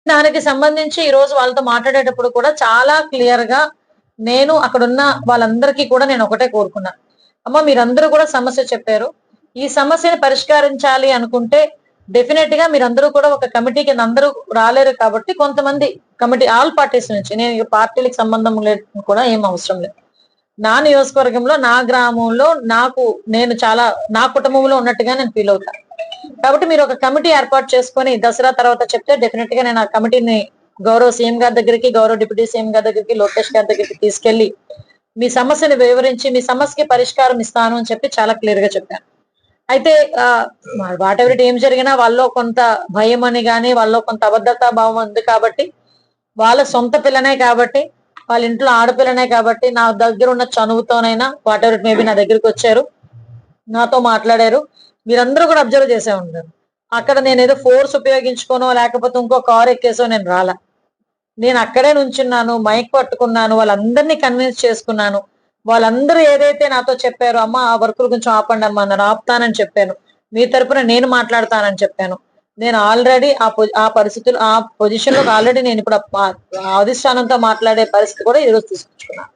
దానికి సంబంధించి ఈ రోజు వాళ్ళతో మాట్లాడేటప్పుడు కూడా చాలా క్లియర్ గా నేను అక్కడున్న వాళ్ళందరికీ కూడా నేను ఒకటే కోరుకున్నా. అమ్మ మీరందరూ కూడా సమస్య చెప్పారు. ఈ సమస్యని పరిష్కరించాలి అనుకుంటే డెఫినెట్ గా మీరందరూ కూడా ఒక కమిటీ కింద అందరూ రాలేరు కాబట్టి కొంతమంది కమిటీ ఆల్ పార్టీస్ నుంచి నేను ఈ పార్టీలకు సంబంధం లేదు కూడా ఏం అవసరం లేదు. నా నియోజకవర్గంలో, నా గ్రామంలో నేను చాలా నా కుటుంబంలో ఉన్నట్టుగా నేను ఫీల్ అవుతాను. కాబట్టి మీరు ఒక కమిటీ ఏర్పాటు చేసుకొని దసరా తర్వాత చెప్తే డెఫినెట్ గా నేను ఆ కమిటీని గౌరవ సీఎం గారి దగ్గరికి, గౌరవ డిప్యూటీ సీఎం గారి దగ్గరికి, లోకేష్ గారి దగ్గరికి తీసుకెళ్లి మీ సమస్యను వివరించి మీ సమస్యకి పరిష్కారం ఇస్తాను అని చెప్పి చాలా క్లియర్ గా చెప్పాను. అయితే వాట్ ఎవర్ ఏం జరిగినా వాళ్ళలో కొంత భయం అని గాని, వాళ్ళలో కొంత అభద్రతా భావం ఉంది కాబట్టి, వాళ్ళ సొంత పిల్లనే కాబట్టి, వాళ్ళ ఇంట్లో ఆడపిల్లనే కాబట్టి, నా దగ్గర ఉన్న చనువుతోనైనా వాట్ ఎవర్ మేబీ నా దగ్గరికి వచ్చారు, నాతో మాట్లాడారు. మీరందరూ కూడా అబ్జర్వ్ చేసే ఉంటారు. అక్కడ నేనేదో ఫోర్స్ ఉపయోగించుకోనో లేకపోతే ఇంకో కారు ఎక్కేసో నేను రాలా. నేను అక్కడే నుంచున్నాను, మైక్ పట్టుకున్నాను, వాళ్ళందరినీ కన్విన్స్ చేసుకున్నాను. వాళ్ళందరూ ఏదైతే నాతో చెప్పారో, అమ్మ ఆ వర్కులు కొంచెం ఆపండి అమ్మా అన్నారు. ఆపుతానని చెప్పాను. మీ తరపున నేను మాట్లాడతానని చెప్పాను. నేను ఆల్రెడీ ఆ పరిస్థితులు ఆ పొజిషన్ లోకి ఆల్రెడీ నేను ఇప్పుడు అధిష్టానంతో మాట్లాడే పరిస్థితి కూడా ఈరోజు తీసుకొచ్చుకున్నాను.